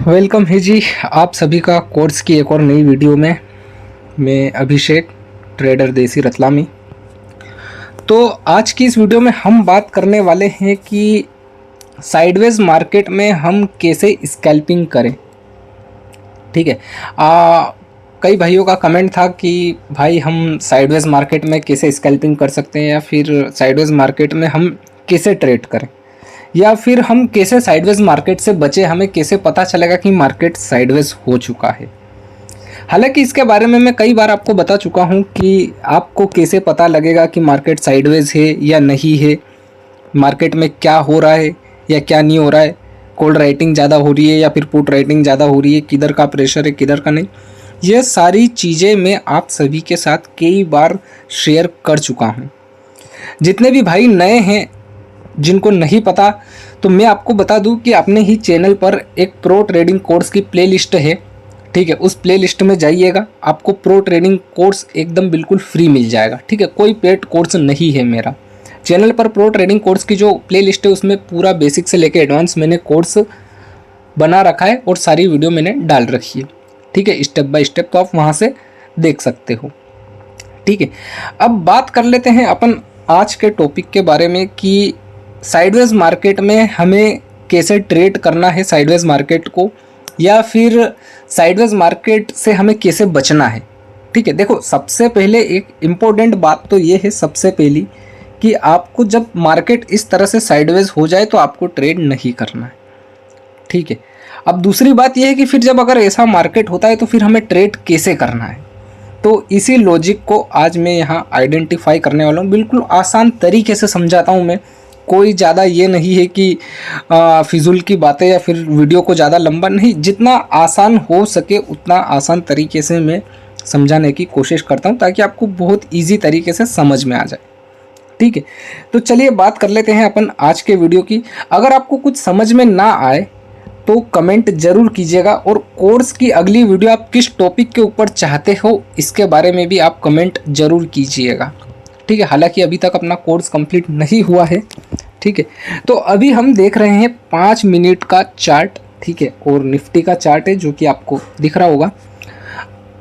Welcome है जी आप सभी का कोर्स की एक और नई वीडियो में। मैं अभिषेक, ट्रेडर देसी रतलामी। तो आज की इस वीडियो में हम बात करने वाले हैं कि साइडवेज मार्केट में हम कैसे स्कैल्पिंग करें। ठीक है। कई भाइयों का कमेंट था कि भाई हम साइडवेज मार्केट में कैसे स्कैल्पिंग कर सकते हैं, या फिर साइडवेज मार्केट में हम कैसे ट्रेड करें, या फिर हम कैसे साइडवेज मार्केट से बचे, हमें कैसे पता चलेगा कि मार्केट साइडवेज हो चुका है। हालांकि इसके बारे में मैं कई बार आपको बता चुका हूं कि आपको कैसे पता लगेगा कि मार्केट साइडवेज है या नहीं है, मार्केट में क्या हो रहा है या क्या नहीं हो रहा है, कॉल राइटिंग ज़्यादा हो रही है या फिर पुट राइटिंग ज़्यादा हो रही है, किधर का प्रेशर है किधर का नहीं। ये सारी चीज़ें मैं आप सभी के साथ कई बार शेयर कर चुका हूँ। जितने भी भाई नए हैं, जिनको नहीं पता, तो मैं आपको बता दूं कि अपने ही चैनल पर एक प्रो ट्रेडिंग कोर्स की प्लेलिस्ट है। ठीक है, उस प्लेलिस्ट में जाइएगा, आपको प्रो ट्रेडिंग कोर्स एकदम बिल्कुल फ्री मिल जाएगा। ठीक है, कोई पेड कोर्स नहीं है मेरा। चैनल पर प्रो ट्रेडिंग कोर्स की जो प्लेलिस्ट है उसमें पूरा बेसिक से लेकर एडवांस मैंने कोर्स बना रखा है और सारी वीडियो मैंने डाल रखी है। ठीक है, स्टेप बाय स्टेप, तो आप वहाँ से देख सकते हो। ठीक है, अब बात कर लेते हैं अपन आज के टॉपिक के बारे में कि साइडवेज मार्केट में हमें कैसे ट्रेड करना है साइडवेज मार्केट को, या फिर साइडवेज मार्केट से हमें कैसे बचना है। ठीक है, देखो सबसे पहले एक इम्पोर्टेंट बात तो ये है, सबसे पहली, कि आपको जब मार्केट इस तरह से साइडवेज हो जाए तो आपको ट्रेड नहीं करना है। ठीक है, अब दूसरी बात यह है कि फिर जब अगर ऐसा मार्केट होता है तो फिर हमें ट्रेड कैसे करना है। तो इसी लॉजिक को आज मैं यहाँ आइडेंटिफाई करने वाला हूँ। बिल्कुल आसान तरीके से समझाता हूँ मैं, कोई ज़्यादा ये नहीं है कि फिजूल की बातें या फिर वीडियो को ज़्यादा लंबा नहीं, जितना आसान हो सके उतना आसान तरीके से मैं समझाने की कोशिश करता हूँ ताकि आपको बहुत इजी तरीके से समझ में आ जाए। ठीक है, तो चलिए बात कर लेते हैं अपन आज के वीडियो की। अगर आपको कुछ समझ में ना आए तो कमेंट ज़रूर कीजिएगा, और कोर्स की अगली वीडियो आप किस टॉपिक के ऊपर चाहते हो इसके बारे में भी आप कमेंट ज़रूर कीजिएगा। ठीक है, हालांकि अभी तक अपना कोर्स कंप्लीट नहीं हुआ है। ठीक है, तो अभी हम देख रहे हैं 5 मिनट का चार्ट। ठीक है, और निफ्टी का चार्ट है जो कि आपको दिख रहा होगा।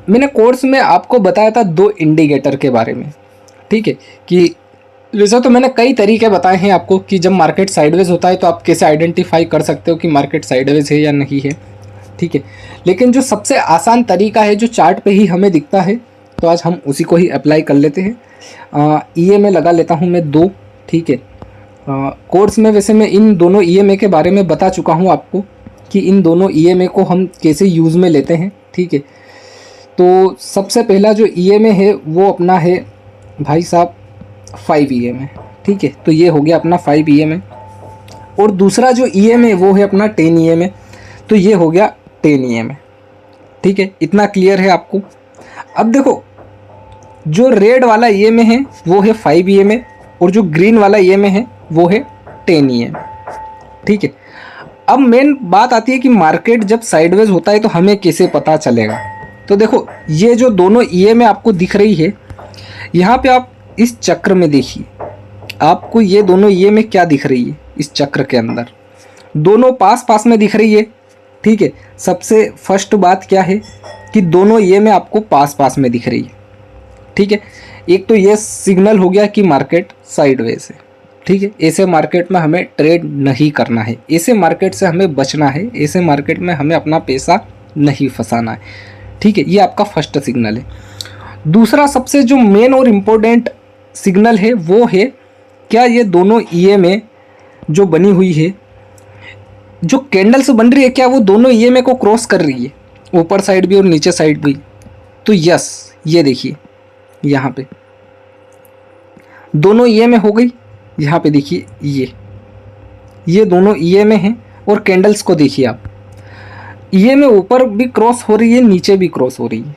मैंने कोर्स में आपको बताया था 2 इंडिकेटर के बारे में। ठीक है, कि वैसे तो मैंने कई तरीके बताए हैं आपको कि जब मार्केट साइडवेज होता है तो आप कैसे आइडेंटिफाई कर सकते हो कि मार्केट साइडवेज है या नहीं है। ठीक है, लेकिन जो सबसे आसान तरीका है जो चार्ट पे ही हमें दिखता है, तो आज हम उसी को ही अप्लाई कर लेते हैं। EMA लगा लेता हूँ मैं 2। ठीक है, कोर्स में वैसे मैं इन दोनों EMA के बारे में बता चुका हूँ आपको कि इन दोनों EMA को हम कैसे यूज़ में लेते हैं। ठीक है, तो सबसे पहला जो EMA है वो अपना है भाई साहब 5 EMA। ठीक है, तो ये हो गया अपना 5 EMA, और दूसरा जो EMA वो है अपना 10 EMA, तो ये हो गया 10 EMA। ठीक है, इतना क्लियर है आपको। अब देखो, जो रेड वाला EMA है वो है 5 EMA, और जो ग्रीन वाला EMA है वो है 10 EMA। ठीक है, अब मेन बात आती है कि मार्केट जब साइडवेज होता है तो हमें कैसे पता चलेगा। तो देखो, ये जो दोनों EMA आपको दिख रही है, यहाँ पे आप इस चक्र में देखिए, आपको ये दोनों EMA क्या दिख रही है इस चक्र के अंदर, दोनों पास पास में दिख रही है। ठीक है, सबसे फर्स्ट बात क्या है कि दोनों EMA आपको पास पास में दिख रही है। ठीक है, एक तो ये सिग्नल हो गया कि मार्केट साइडवेज है। ठीक है, ऐसे मार्केट में हमें ट्रेड नहीं करना है, ऐसे मार्केट से हमें बचना है, ऐसे मार्केट में हमें अपना पैसा नहीं फंसाना है। ठीक है, ये आपका फर्स्ट सिग्नल है। दूसरा सबसे जो मेन और इम्पोर्टेंट सिग्नल है वो है, क्या ये दोनों EMA जो बनी हुई है, जो कैंडल्स बन रही है, क्या वो दोनों EMA को क्रॉस कर रही है, ऊपर साइड भी और नीचे साइड भी। तो यस, ये देखिए यहाँ पे दोनों EMA हो गई। यहाँ पे देखिए ये दोनों EMA हैं, और कैंडल्स को देखिए आप, EMA ऊपर भी क्रॉस हो रही है, नीचे भी क्रॉस हो रही है।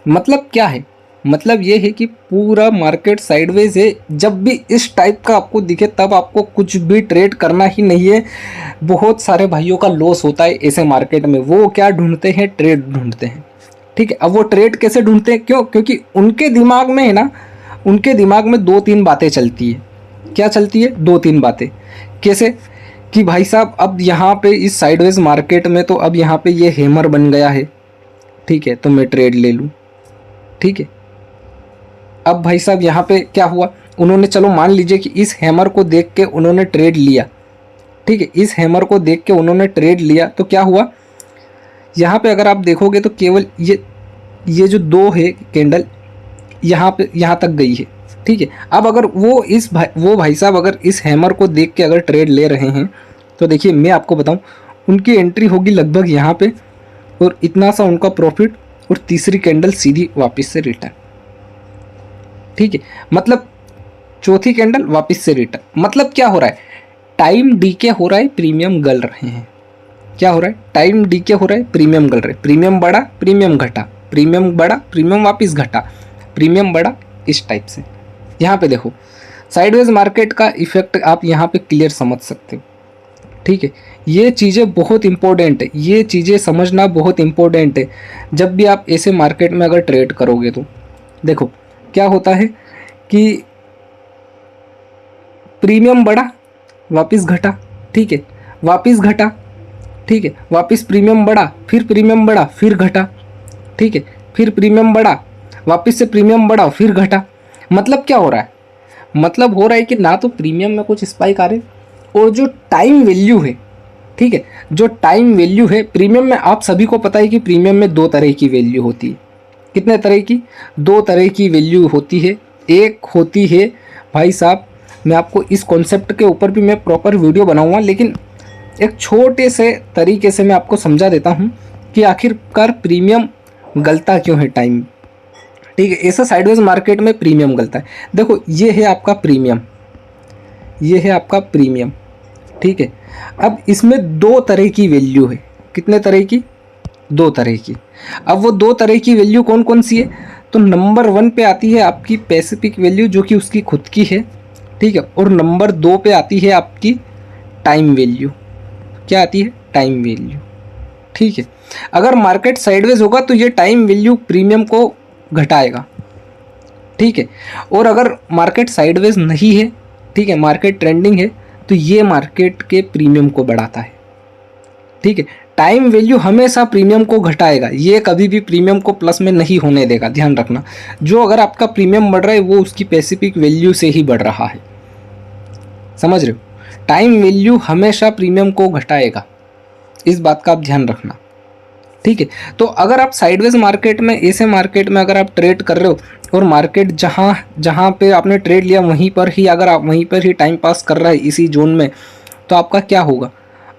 मतलब क्या है, मतलब ये है कि पूरा मार्केट साइडवेज है। जब भी इस टाइप का आपको दिखे तब आपको कुछ भी ट्रेड करना ही नहीं है। बहुत सारे भाइयों का लॉस होता है ऐसे मार्केट में। वो क्या ढूंढते हैं, ट्रेड ढूंढते हैं। ठीक है, अब वो ट्रेड कैसे ढूंढते हैं, क्यों? क्योंकि उनके दिमाग में है ना, उनके दिमाग में 2-3 बातें चलती है। क्या चलती है? 2-3 बातें। कैसे कि भाई साहब अब यहाँ पे इस साइडवेज मार्केट में तो अब यहाँ पे ये हैमर बन गया है, ठीक है, तो मैं ट्रेड ले लूँ, ठीक है। अब भाई साहब यहाँ पे क्या हुआ, उन्होंने, चलो मान लीजिए कि इस हैमर को देख के उन्होंने ट्रेड लिया, ठीक है, इस हैमर को देख के उन्होंने ट्रेड लिया, तो क्या हुआ यहाँ पे अगर आप देखोगे तो केवल ये जो दो है कैंडल यहाँ पे यहाँ तक गई है, ठीक है। अब अगर वो भाई साहब अगर इस हैमर को देख के अगर ट्रेड ले रहे हैं तो देखिए मैं आपको बताऊं, उनकी एंट्री होगी लगभग यहाँ पे और इतना सा उनका प्रॉफिट, और तीसरी कैंडल सीधी वापस से रिटर्न, ठीक है। मतलब चौथी कैंडल वापस से रिटर्न, मतलब क्या हो रहा है, टाइम डीके हो रहा है, प्रीमियम गल रहे हैं। क्या हो रहा है, टाइम डीके हो रहा है, प्रीमियम गल रहे, प्रीमियम बढ़ा, प्रीमियम घटा, प्रीमियम बढ़ा, प्रीमियम वापस घटा, प्रीमियम बढ़ा, इस टाइप से। यहाँ पे देखो साइडवेज मार्केट का इफेक्ट आप यहाँ पे क्लियर समझ सकते हो, ठीक है। ये चीज़ें बहुत इंपॉर्टेंट है, ये चीज़ें समझना बहुत इंपॉर्टेंट है। जब भी आप ऐसे मार्केट में अगर ट्रेड करोगे तो देखो क्या होता है कि प्रीमियम बढ़ा, वापस घटा, ठीक है, वापस घटा, ठीक है, वापस प्रीमियम बढ़ा, फिर प्रीमियम बढ़ा, फिर घटा, ठीक है, फिर प्रीमियम बढ़ा, वापस से प्रीमियम बढ़ा, फिर घटा। मतलब क्या हो रहा है, मतलब हो रहा है कि ना तो प्रीमियम में कुछ स्पाइक आ रहे, और जो टाइम वैल्यू है, ठीक है, जो टाइम वैल्यू है प्रीमियम में, आप सभी को पता है कि प्रीमियम में दो तरह की वैल्यू होती है। कितने तरह की, दो तरह की वैल्यू होती है। एक होती है भाई साहब, मैं आपको इस कॉन्सेप्ट के ऊपर भी मैं प्रॉपर वीडियो बनाऊंगा, लेकिन एक छोटे से तरीके से मैं आपको समझा देता हूं कि आखिरकार प्रीमियम गलता क्यों है टाइम, ठीक है। ऐसा साइडवेज मार्केट में प्रीमियम गलता है। देखो ये है आपका प्रीमियम, ये है आपका प्रीमियम, ठीक है। अब इसमें दो तरह की वैल्यू है, कितने तरह की, दो तरह की। अब वो दो तरह की वैल्यू कौन कौन सी है, तो नंबर 1 पे आती है आपकी पैसिफिक वैल्यू जो कि उसकी खुद की है, ठीक है, और नंबर 2 पे आती है आपकी टाइम वैल्यू। क्या आती है, टाइम वैल्यू, ठीक है। अगर मार्केट साइडवेज होगा तो ये टाइम वैल्यू प्रीमियम को घटाएगा, ठीक है, और अगर मार्केट साइडवेज नहीं है, ठीक है, मार्केट ट्रेंडिंग है, तो ये मार्केट के प्रीमियम को बढ़ाता है, ठीक है। टाइम वैल्यू हमेशा प्रीमियम को घटाएगा, ये कभी भी प्रीमियम को प्लस में नहीं होने देगा, ध्यान रखना। जो अगर आपका प्रीमियम बढ़ रहा है वो उसकी पैसिफिक वैल्यू से ही बढ़ रहा है, समझ रहे हो। टाइम वैल्यू हमेशा प्रीमियम को घटाएगा, इस बात का आप ध्यान रखना, ठीक है। तो अगर आप साइडवेज मार्केट में, ऐसे मार्केट में अगर आप ट्रेड कर रहे हो और मार्केट जहाँ पे आपने ट्रेड लिया वहीं पर ही अगर आप वहीं पर ही टाइम पास कर रहा है इसी जोन में, तो आपका क्या होगा,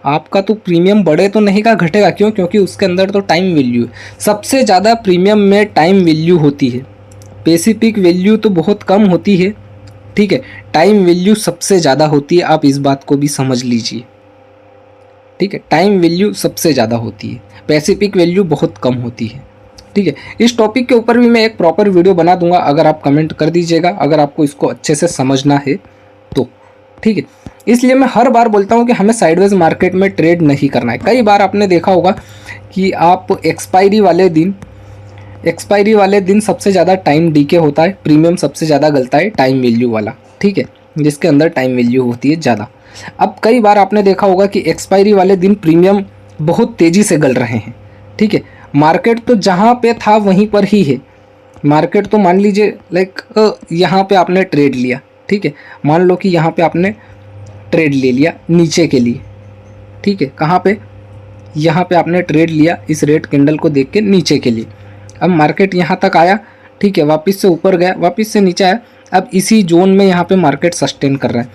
आपका तो प्रीमियम बढ़े तो नहीं का घटेगा। क्यों, क्योंकि उसके अंदर तो टाइम वैल्यू है। सबसे ज़्यादा प्रीमियम में टाइम वैल्यू होती है, पैसिफिक वैल्यू तो बहुत कम होती है, ठीक है, टाइम वैल्यू सबसे ज़्यादा होती है। आप इस बात को भी समझ लीजिए, ठीक है, टाइम वैल्यू सबसे ज़्यादा होती है, पैसिफिक वैल्यू बहुत कम होती है, ठीक है। इस टॉपिक के ऊपर भी मैं एक प्रॉपर वीडियो बना दूंगा, अगर आप कमेंट कर दीजिएगा, अगर आपको इसको अच्छे से समझना है तो, ठीक है। इसलिए मैं हर बार बोलता हूं कि हमें साइडवेज मार्केट में ट्रेड नहीं करना है। कई बार आपने देखा होगा कि आप एक्सपायरी वाले दिन सबसे ज़्यादा टाइम डीके होता है, प्रीमियम सबसे ज़्यादा गलता है टाइम वैल्यू वाला, ठीक है, जिसके अंदर टाइम वैल्यू होती है ज़्यादा। अब कई बार आपने देखा होगा कि एक्सपायरी वाले दिन प्रीमियम बहुत तेज़ी से गल रहे हैं, ठीक है, मार्केट तो जहाँ पे था वहीं पर ही है। मार्केट तो मान लीजिए लाइक यहाँ पे आपने ट्रेड लिया, ठीक है, मान लो कि यहाँ पे आपने ट्रेड ले लिया नीचे के लिए, ठीक है, कहाँ पे, यहाँ पे आपने ट्रेड लिया इस रेड कैंडल को देख के नीचे के लिए। अब मार्केट यहाँ तक आया, ठीक है, वापस से ऊपर गया, वापस से नीचे आया, अब इसी जोन में यहाँ पे मार्केट सस्टेन कर रहा है,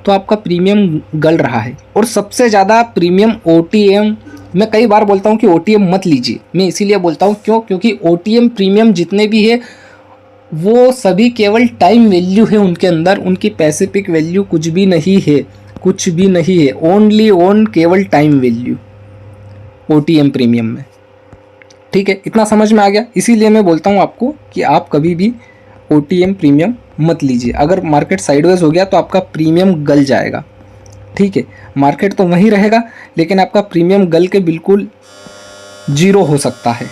तो आपका प्रीमियम गल रहा है। और सबसे ज़्यादा प्रीमियम OTM, मैं कई बार बोलता हूँ कि OTM मत लीजिए, मैं इसीलिए बोलता हूँ क्यों, क्योंकि OTM प्रीमियम जितने भी है वो सभी केवल टाइम वैल्यू है उनके अंदर, उनकी पैसिफिक वैल्यू कुछ भी नहीं है, कुछ भी नहीं है, ओनली ऑन केवल टाइम वैल्यू OTM प्रीमियम में, ठीक है। इतना समझ में आ गया। इसीलिए मैं बोलता हूँ आपको कि आप कभी भी OTM प्रीमियम मत लीजिए। अगर मार्केट साइडवेज हो गया तो आपका प्रीमियम गल जाएगा, ठीक है, मार्केट तो वहीं रहेगा लेकिन आपका प्रीमियम गल के बिल्कुल जीरो हो सकता है,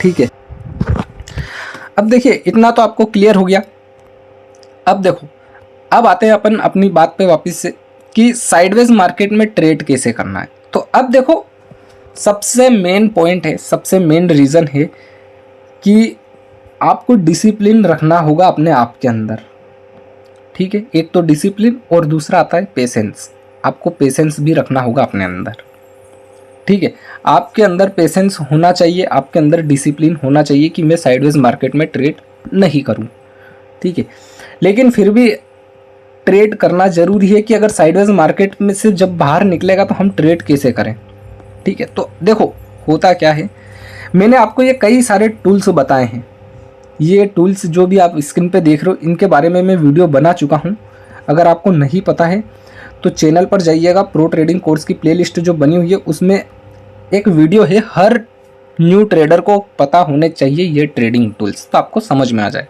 ठीक है। अब देखिए इतना तो आपको क्लियर हो गया। अब देखो, अब आते हैं अपन अपनी बात पे वापस से कि साइडवेज मार्केट में ट्रेड कैसे करना है। तो अब देखो, सबसे मेन पॉइंट है, सबसे मेन रीज़न है कि आपको डिसिप्लिन रखना होगा अपने आप के अंदर। ठीक है, एक तो डिसिप्लिन और दूसरा आता है पेशेंस। आपको पेशेंस भी रखना होगा अपने अंदर। ठीक है, आपके अंदर पेशेंस होना चाहिए, आपके अंदर डिसिप्लिन होना चाहिए कि मैं साइडवेज मार्केट में ट्रेड नहीं करूं। ठीक है, लेकिन फिर भी ट्रेड करना जरूरी है कि अगर साइडवेज मार्केट में से जब बाहर निकलेगा तो हम ट्रेड कैसे करें। ठीक है, तो देखो होता क्या है, मैंने आपको ये कई सारे टूल्स बताए हैं। ये टूल्स जो भी आप स्क्रीन पे देख रहे हो, इनके बारे में मैं वीडियो बना चुका हूँ। अगर आपको नहीं पता है तो चैनल पर जाइएगा, प्रो ट्रेडिंग कोर्स की प्लेलिस्ट जो बनी हुई है उसमें एक वीडियो है, हर न्यू ट्रेडर को पता होने चाहिए ये ट्रेडिंग टूल्स, तो आपको समझ में आ जाए।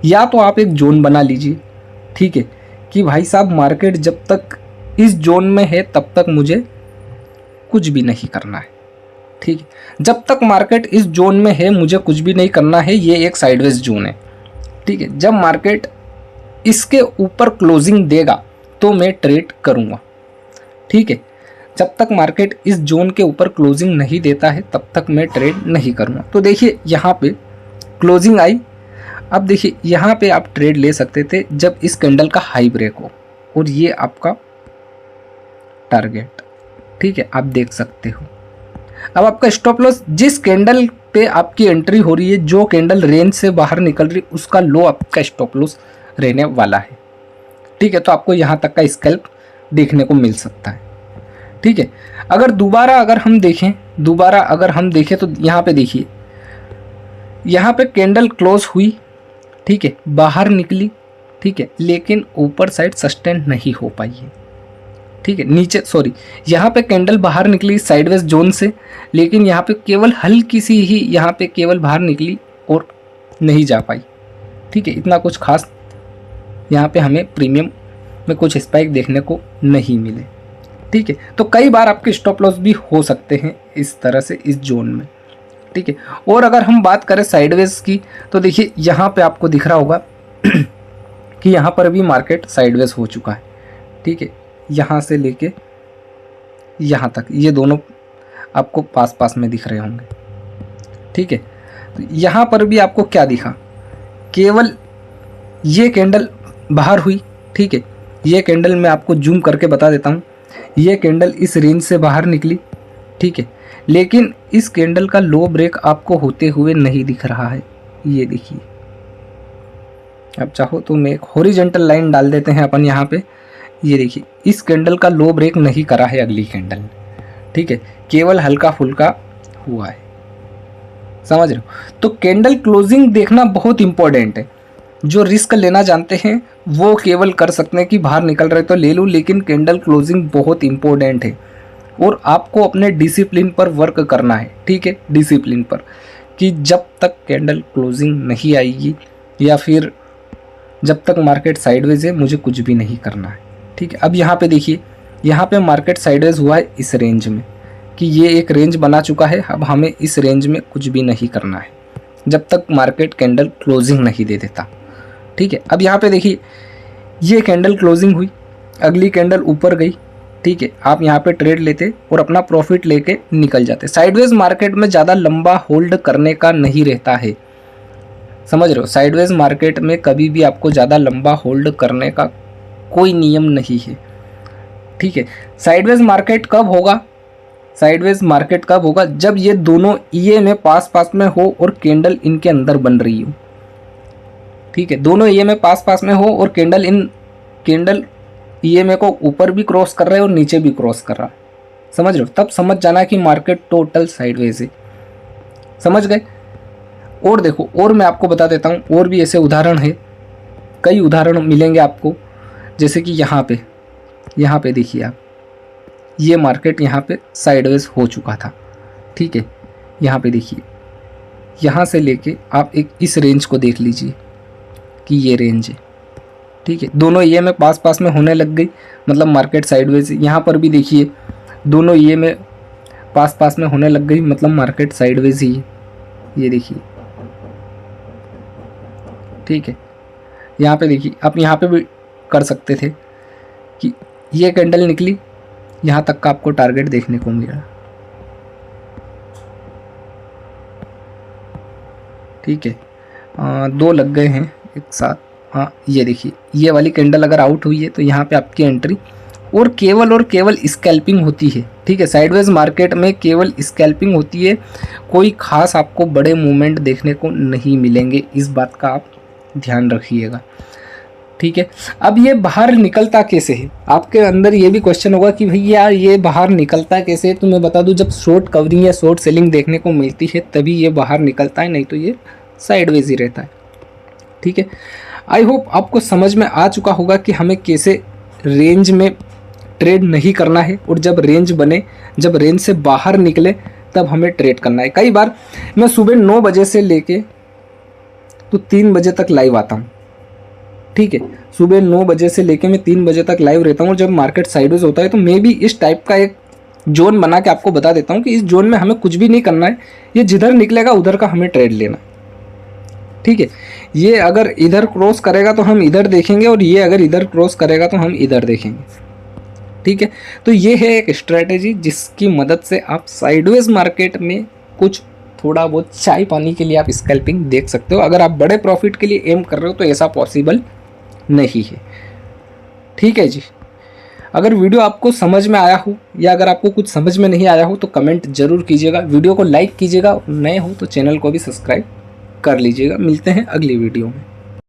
या तो आप एक जोन बना लीजिए, ठीक है, कि भाई साहब मार्केट जब तक इस जोन में है तब तक मुझे कुछ भी नहीं करना है। ठीक है, जब तक मार्केट इस जोन में है मुझे कुछ भी नहीं करना है, ये एक साइडवेज जोन है। ठीक है, जब मार्केट इसके ऊपर क्लोजिंग देगा तो मैं ट्रेड करूँगा। ठीक है, जब तक मार्केट इस जोन के ऊपर क्लोजिंग नहीं देता है तब तक मैं ट्रेड नहीं करूँगा। तो देखिए यहाँ पे क्लोजिंग आई, अब देखिए यहाँ पे आप ट्रेड ले सकते थे जब इस कैंडल का हाई ब्रेक हो, और ये आपका टारगेट। ठीक है, आप देख सकते हो। अब आपका स्टॉप लॉस जिस कैंडल पे आपकी एंट्री हो रही है, जो कैंडल रेंज से बाहर निकल रही है, उसका लो आपका स्टॉप लॉस रहने वाला है। ठीक है, तो आपको यहाँ तक का स्कैल्प देखने को मिल सकता है। ठीक है, अगर दोबारा अगर हम देखें तो यहाँ पे देखिए, यहाँ पे कैंडल क्लोज हुई, ठीक है, बाहर निकली, ठीक है, लेकिन ऊपर साइड सस्टेन नहीं हो पाई है। ठीक है, नीचे सॉरी, यहाँ पे कैंडल बाहर निकली साइडवेज जोन से, लेकिन यहाँ पे केवल हल्की सी ही यहाँ पे केवल बाहर निकली और नहीं जा पाई। ठीक है, इतना कुछ खास यहाँ पे हमें प्रीमियम में कुछ स्पाइक देखने को नहीं मिले। ठीक है, तो कई बार आपके स्टॉप लॉस भी हो सकते हैं इस तरह से इस जोन में। ठीक है, और अगर हम बात करें साइडवेज की तो देखिए यहाँ पे आपको दिख रहा होगा कि यहाँ पर भी मार्केट साइडवेज हो चुका है। ठीक है, यहाँ से लेके यहाँ तक ये दोनों आपको पास पास में दिख रहे होंगे। ठीक है, तो यहाँ पर भी आपको क्या दिखा, केवल ये कैंडल बाहर हुई। ठीक है, ये कैंडल मैं आपको जूम करके बता देता हूँ, ये कैंडल इस रेंज से बाहर निकली। ठीक है, लेकिन इस कैंडल का लो ब्रेक आपको होते हुए नहीं दिख रहा है। ये देखिए, अब चाहो तो मैं एक हॉरिजॉन्टल लाइन डाल देते हैं अपन यहाँ पे। ये देखिए, इस कैंडल का लो ब्रेक नहीं करा है अगली कैंडल ने। ठीक है, केवल हल्का फुल्का हुआ है, समझ रहे हो। तो कैंडल क्लोजिंग देखना बहुत इंपॉर्टेंट है। जो रिस्क लेना जानते हैं वो केवल कर सकते हैं कि बाहर निकल रहे तो ले लूँ, लेकिन कैंडल क्लोजिंग बहुत इंपॉर्टेंट है और आपको अपने डिसिप्लिन पर वर्क करना है। ठीक है, डिसिप्लिन पर, कि जब तक कैंडल क्लोजिंग नहीं आएगी या फिर जब तक मार्केट साइडवेज है मुझे कुछ भी नहीं करना है। ठीक है, अब यहाँ पे देखिए, यहाँ पे मार्केट साइडवेज हुआ है इस रेंज में, कि ये एक रेंज बना चुका है। अब हमें इस रेंज में कुछ भी नहीं करना है जब तक मार्केट कैंडल क्लोजिंग नहीं दे देता। ठीक है, अब यहाँ पे देखिए, ये कैंडल क्लोजिंग हुई, अगली कैंडल ऊपर गई। ठीक है, आप यहाँ पे ट्रेड लेते और अपना प्रॉफिट लेके निकल जाते। साइडवेज मार्केट में ज़्यादा लंबा होल्ड करने का नहीं रहता है, समझ रहे हो। साइडवेज मार्केट में कभी भी आपको ज़्यादा लंबा होल्ड करने का कोई नियम नहीं है। ठीक है, साइडवेज मार्केट कब होगा, साइडवेज मार्केट कब होगा, जब ये दोनों ईए में पास पास में हो और कैंडल इनके अंदर बन रही हो। ठीक है, दोनों ईए में पास पास में हो और कैंडल ईएमए को ऊपर भी क्रॉस कर रहा है और नीचे भी क्रॉस कर रहा है, समझ रहे हो। तब समझ जाना कि मार्केट टोटल साइडवेज है, समझ गए। और देखो, और मैं आपको बता देता हूँ, और भी ऐसे उदाहरण है, कई उदाहरण मिलेंगे आपको। जैसे कि यहाँ पे देखिए आप, ये मार्केट यहाँ पे साइडवेज हो चुका था। ठीक है, यहाँ पे देखिए, यहाँ से लेके आप एक इस रेंज को देख लीजिए कि ये रेंज है। ठीक है, दोनों ये में पास पास में होने लग गई, मतलब मार्केट साइडवेज। यहाँ पर भी देखिए, दोनों ये में पास पास में होने लग गई, मतलब मार्केट साइडवेज ही है। ये देखिए, ठीक है, यहाँ पे देखिए, आप यहाँ पे भी कर सकते थे कि ये कैंडल निकली, यहाँ तक का आपको टारगेट देखने को मिला। ठीक है, 2 लग गए हैं एक साथ। हाँ ये देखिए, ये वाली कैंडल अगर आउट हुई है तो यहाँ पे आपकी एंट्री, और केवल स्कैल्पिंग होती है। ठीक है, साइडवेज मार्केट में केवल स्कैल्पिंग होती है, कोई खास आपको बड़े मूवमेंट देखने को नहीं मिलेंगे, इस बात का आप ध्यान रखिएगा। ठीक है, अब ये बाहर निकलता कैसे है, आपके अंदर ये भी क्वेश्चन होगा कि भाई यार ये बाहर निकलता कैसे है। तो मैं बता दूं, जब शॉर्ट कवरिंग या शॉर्ट सेलिंग देखने को मिलती है तभी ये बाहर निकलता है, नहीं तो ये साइडवेज ही रहता है। ठीक है, आई होप आपको समझ में आ चुका होगा कि हमें कैसे रेंज में ट्रेड नहीं करना है, और जब रेंज बने, जब रेंज से बाहर निकले तब हमें ट्रेड करना है। कई बार मैं सुबह 9 बजे से लेके तो 3 बजे तक लाइव आता हूँ। ठीक है, सुबह 9 बजे से लेके मैं 3 बजे तक लाइव रहता हूँ, और जब मार्केट साइडवेज होता है तो मैं भी इस टाइप का एक जोन बना के आपको बता देता हूँ कि इस जोन में हमें कुछ भी नहीं करना है, ये जिधर निकलेगा उधर का हमें ट्रेड लेना। ठीक है, ये अगर इधर क्रॉस करेगा तो हम इधर देखेंगे, और ये अगर इधर क्रॉस करेगा तो हम इधर देखेंगे। ठीक है, तो ये है एक स्ट्रेटेजी जिसकी मदद से आप साइडवेज मार्केट में कुछ थोड़ा बहुत चाय पानी के लिए आप स्कैल्पिंग देख सकते हो। अगर आप बड़े प्रॉफिट के लिए एम कर रहे हो तो ऐसा पॉसिबल नहीं है। ठीक है जी, अगर वीडियो आपको समझ में आया हो या अगर आपको कुछ समझ में नहीं आया हो तो कमेंट जरूर कीजिएगा, वीडियो को लाइक कीजिएगा, नए हो तो चैनल को भी सब्सक्राइब कर लीजिएगा। मिलते हैं अगली वीडियो में।